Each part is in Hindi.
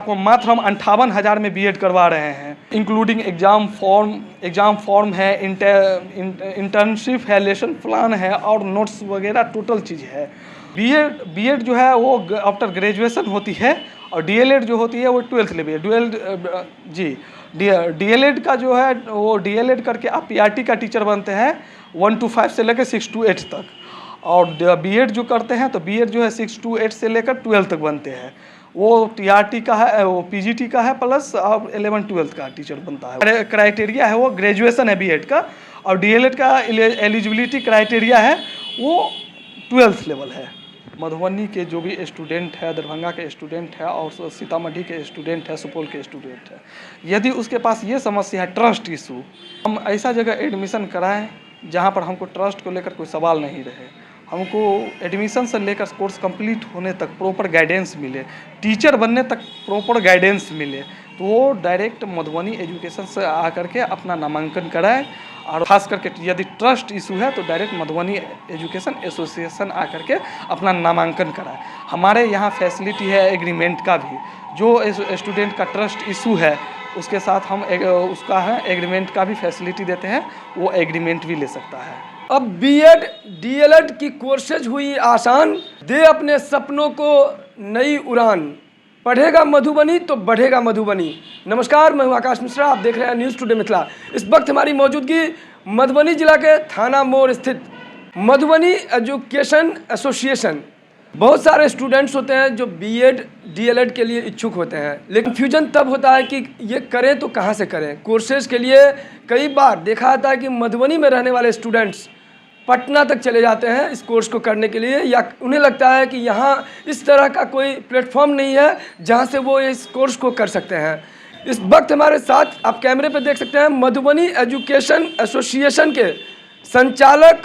आपको मात्र हम 58,000 में बीएड करवा रहे हैं, इंक्लूडिंग एग्ज़ाम फॉर्म है, इंटर्नशिप है, लेसन प्लान है और नोट्स वगैरह टोटल चीज़ है। बीएड जो है वो आफ्टर ग्रेजुएशन होती है और डीएलएड जो होती है वो 12th लेवल डीएलएड का जो है वो डीएलएड करके आप पीआरटी का टीचर बनते हैं 1 to 5 से लेकर 6 to 8 तक, और बीएड जो करते हैं तो बीएड जो है 6 to 8 से लेकर 12 तक बनते हैं। वो टीआरटी का है, वो पीजीटी का है, प्लस अब 11-12 का टीचर बनता है। क्राइटेरिया है वो ग्रेजुएशन है बीएड का, और डीएलएड का एलिजिबिलिटी क्राइटेरिया है वो 12th लेवल है। मधुबनी के जो भी स्टूडेंट है, दरभंगा के स्टूडेंट है और सीतामढ़ी के स्टूडेंट है, सुपौल के स्टूडेंट है, यदि उसके पास ये समस्या है ट्रस्ट इशू, हम ऐसा जगह एडमिशन कराएं जहाँ पर हमको ट्रस्ट को लेकर कोई सवाल नहीं रहे, हमको एडमिशन से लेकर कोर्स कंप्लीट होने तक प्रॉपर गाइडेंस मिले, टीचर बनने तक प्रॉपर गाइडेंस मिले, तो वो डायरेक्ट मधुबनी एजुकेशन से आकर के अपना नामांकन कराएं। और खास करके यदि ट्रस्ट इशू है तो डायरेक्ट मधुबनी एजुकेशन एसोसिएशन आकर के अपना नामांकन कराएं। हमारे यहाँ फैसिलिटी है एग्रीमेंट का भी, जो स्टूडेंट का ट्रस्ट इशू है उसके साथ हम उसका है एग्रीमेंट का भी फैसिलिटी देते हैं, वो एग्रीमेंट भी ले सकता है। अब बीएड डीएलएड की कोर्सेज हुई आसान, दे अपने सपनों को नई उड़ान, पढ़ेगा मधुबनी तो बढ़ेगा मधुबनी। नमस्कार, मैं हूं आकाश मिश्रा, आप देख रहे हैं न्यूज़ टुडे मिथिला। इस वक्त हमारी मौजूदगी मधुबनी जिला के थाना मोड़ स्थित मधुबनी एजुकेशन एसोसिएशन। बहुत सारे स्टूडेंट्स होते हैं जो बीएड डीएलएड के लिए इच्छुक होते हैं, लेकिन फ्यूजन तब होता है कि ये करें तो कहाँ से करें। कोर्सेज के लिए कई बार देखा जाता है कि मधुबनी में रहने वाले स्टूडेंट्स पटना तक चले जाते हैं इस कोर्स को करने के लिए, या उन्हें लगता है कि यहाँ इस तरह का कोई प्लेटफॉर्म नहीं है जहाँ से वो इस कोर्स को कर सकते हैं। इस वक्त हमारे साथ आप कैमरे पर देख सकते हैं मधुबनी एजुकेशन एसोसिएशन के संचालक,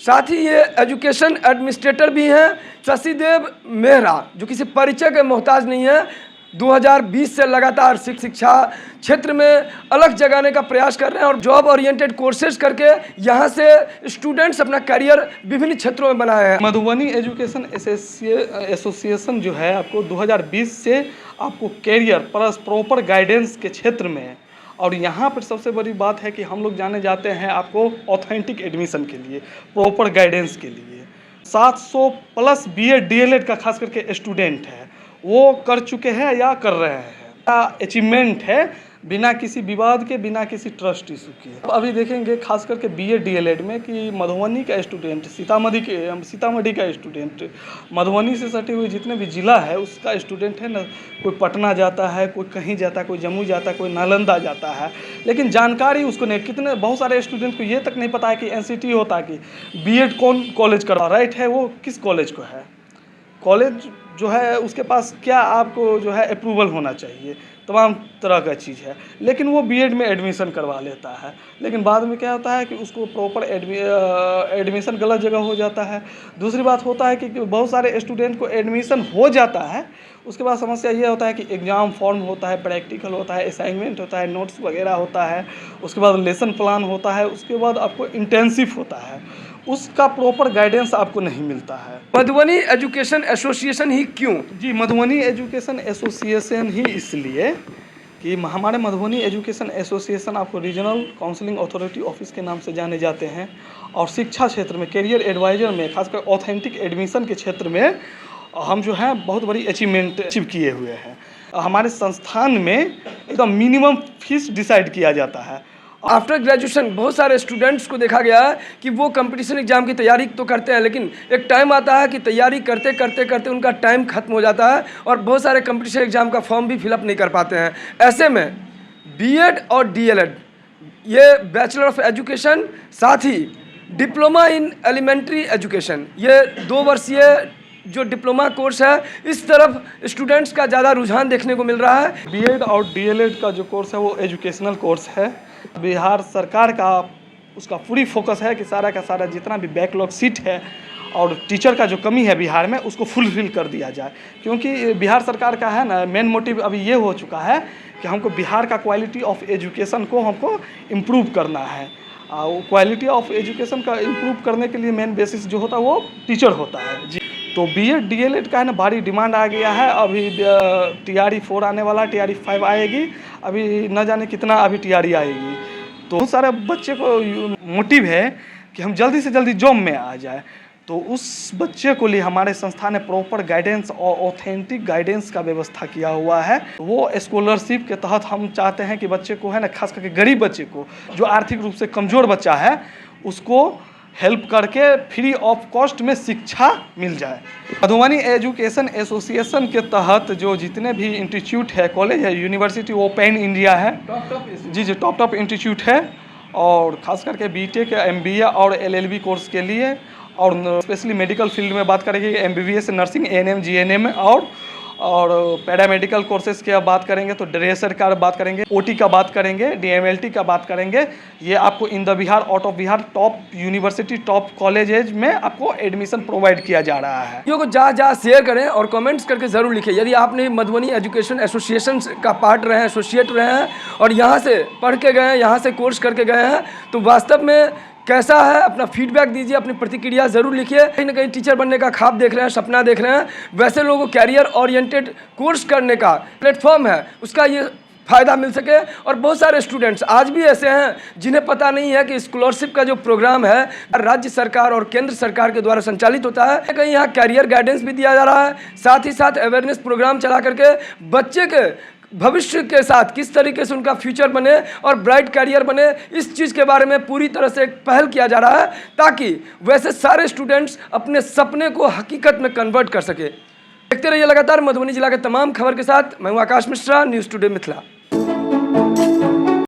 साथ ही ये एजुकेशन एडमिनिस्ट्रेटर भी हैं शशिदेव मेहरा, जो किसी परिचय के मोहताज नहीं है। 2020 से लगातार शिक्षा क्षेत्र में अलग जगाने का प्रयास कर रहे हैं और जॉब ओरिएंटेड कोर्सेज करके यहाँ से स्टूडेंट्स अपना करियर विभिन्न क्षेत्रों में बनाए हैं। मधुबनी एजुकेशन एसोसिएशन जो है आपको 2020 से आपको करियर प्लस प्रॉपर गाइडेंस के क्षेत्र में है, और यहाँ पर सबसे बड़ी बात है कि हम लोग जाने जाते हैं आपको ऑथेंटिक एडमिशन के लिए, प्रॉपर गाइडेंस के लिए। 700 प्लस बीएड डीएलएड का खास करके स्टूडेंट है, वो कर चुके हैं या कर रहे हैं। अचीवमेंट है बिना किसी विवाद के, बिना किसी ट्रस्ट इशू के। अभी देखेंगे खास करके बीएड डीएलएड में कि मधुबनी का स्टूडेंट, सीतामढ़ी का स्टूडेंट, मधुबनी से सटे हुए जितने भी ज़िला है उसका स्टूडेंट है ना, कोई पटना जाता है, कोई कहीं जाता है, कोई जम्मू जाता है, कोई नालंदा जाता है, लेकिन जानकारी उसको नहीं। बहुत सारे स्टूडेंट को ये तक नहीं पता है कि एनसीटी होता है, कि बीएड कौन कॉलेज कर राइट है, वो किस कॉलेज को है, कॉलेज जो है उसके पास क्या आपको जो है अप्रूवल होना चाहिए, तमाम तरह का चीज़ है, लेकिन वो बीएड में एडमिशन करवा लेता है, लेकिन बाद में क्या होता है कि उसको प्रॉपर एडमिशन गलत जगह हो जाता है। दूसरी बात होता है कि बहुत सारे स्टूडेंट को एडमिशन हो जाता है, उसके बाद समस्या ये होता है कि एग्ज़ाम फॉर्म होता है, प्रैक्टिकल होता है, असाइनमेंट होता है, नोट्स वगैरह होता है, उसके बाद लेसन प्लान होता है, उसके बाद आपको इंटेंसिव होता है, उसका प्रॉपर गाइडेंस आपको नहीं मिलता है। मधुबनी एजुकेशन एसोसिएशन ही क्यों? जी, मधुबनी एजुकेशन एसोसिएशन ही इसलिए कि हमारे मधुबनी एजुकेशन एसोसिएशन आपको रीजनल काउंसलिंग अथॉरिटी ऑफिस के नाम से जाने जाते हैं, और शिक्षा क्षेत्र में करियर एडवाइज़र में खासकर ऑथेंटिक एडमिशन के क्षेत्र में हम जो है बहुत बड़ी अचीवमेंट अचीव किए हुए हैं। हमारे संस्थान में एकदम मिनिमम फीस डिसाइड किया जाता है। आफ्टर ग्रेजुएशन बहुत सारे स्टूडेंट्स को देखा गया है कि वो कंपटीशन एग्जाम की तैयारी तो करते हैं, लेकिन एक टाइम आता है कि तैयारी करते करते करते उनका टाइम खत्म हो जाता है और बहुत सारे कंपटीशन एग्जाम का फॉर्म भी फिलअप नहीं कर पाते हैं। ऐसे में बीएड और डीएलएड, ये बैचलर ऑफ एजुकेशन, साथ ही डिप्लोमा इन एलिमेंट्री एजुकेशन, ये 2 वर्षीय जो डिप्लोमा कोर्स है, इस तरफ स्टूडेंट्स का ज़्यादा रुझान देखने को मिल रहा है। बीएड और डीएलएड का जो कोर्स है वो एजुकेशनल कोर्स है। बिहार सरकार का उसका पूरी फोकस है कि सारा का सारा जितना भी बैकलॉग सीट है और टीचर का जो कमी है बिहार में उसको फुलफिल कर दिया जाए, क्योंकि बिहार सरकार का है ना मेन मोटिव अभी ये हो चुका है कि हमको बिहार का क्वालिटी ऑफ एजुकेशन को हमको इम्प्रूव करना है। क्वालिटी ऑफ एजुकेशन का इम्प्रूव करने के लिए मेन बेसिस जो होता है वो टीचर होता है। जी, तो बीएड डीएलएड का है ना भारी डिमांड आ गया है। अभी टीआरई 4 आने वाला, टीआरई 5 आएगी, अभी न जाने कितना अभी टीआरई आएगी। तो बहुत सारे बच्चे को मोटिव है कि हम जल्दी से जल्दी जॉब में आ जाए। तो उस बच्चे को लिए हमारे संस्था ने प्रॉपर गाइडेंस और ऑथेंटिक गाइडेंस का व्यवस्था किया हुआ है। वो स्कॉलरशिप के तहत हम चाहते हैं कि बच्चे को है ना, खास करके गरीब बच्चे को, जो आर्थिक रूप से कमज़ोर बच्चा है, उसको हेल्प करके फ्री ऑफ कॉस्ट में शिक्षा मिल जाए। मधुबनी एजुकेशन एसोसिएशन के तहत जो जितने भी इंस्टीट्यूट है, कॉलेज है, यूनिवर्सिटी, वो पैन इंडिया है। जी, टॉप इंस्टीट्यूट है। और ख़ास करके बीटेक, एमबीए और एलएलबी कोर्स के लिए, और स्पेशली मेडिकल फील्ड में बात करेंगे एमबीबीएस, नर्सिंग, एएनएम, जीएनएम और पैरामेडिकल कोर्सेज की बात करेंगे तो ड्रेसर का बात करेंगे, ओटी का बात करेंगे, डीएमएलटी का बात करेंगे। ये आपको in the Bihar, out of Bihar top university, top colleges में आपको एडमिशन प्रोवाइड किया जा रहा है। वीडियो को जहाँ शेयर करें और कमेंट्स करके ज़रूर लिखें। यदि आपने मधुबनी एजुकेशन एसोसिएशन का पार्ट रहे हैं, एसोसिएट रहे हैं और यहाँ से पढ़ के गए हैं, यहाँ से कोर्स करके गए हैं, तो वास्तव में कैसा है, अपना फीडबैक दीजिए, अपनी प्रतिक्रिया ज़रूर लिखिए। कहीं ना कहीं टीचर बनने का ख्वाब देख रहे हैं, सपना देख रहे हैं, वैसे लोगों को कैरियर ओरिएंटेड कोर्स करने का प्लेटफॉर्म है, उसका ये फ़ायदा मिल सके। और बहुत सारे स्टूडेंट्स आज भी ऐसे हैं जिन्हें पता नहीं है कि स्कॉलरशिप का जो प्रोग्राम है राज्य सरकार और केंद्र सरकार के द्वारा संचालित होता है। कहीं यहाँ कैरियर गाइडेंस भी दिया जा रहा है, साथ ही साथ अवेयरनेस प्रोग्राम चला करके बच्चे के भविष्य के साथ किस तरीके से उनका फ्यूचर बने और ब्राइट कैरियर बने, इस चीज़ के बारे में पूरी तरह से एक पहल किया जा रहा है, ताकि वैसे सारे स्टूडेंट्स अपने सपने को हकीकत में कन्वर्ट कर सके। देखते रहिए लगातार मधुबनी जिला के तमाम खबर के साथ। मैं हूं आकाश मिश्रा, न्यूज़ टुडे मिथिला।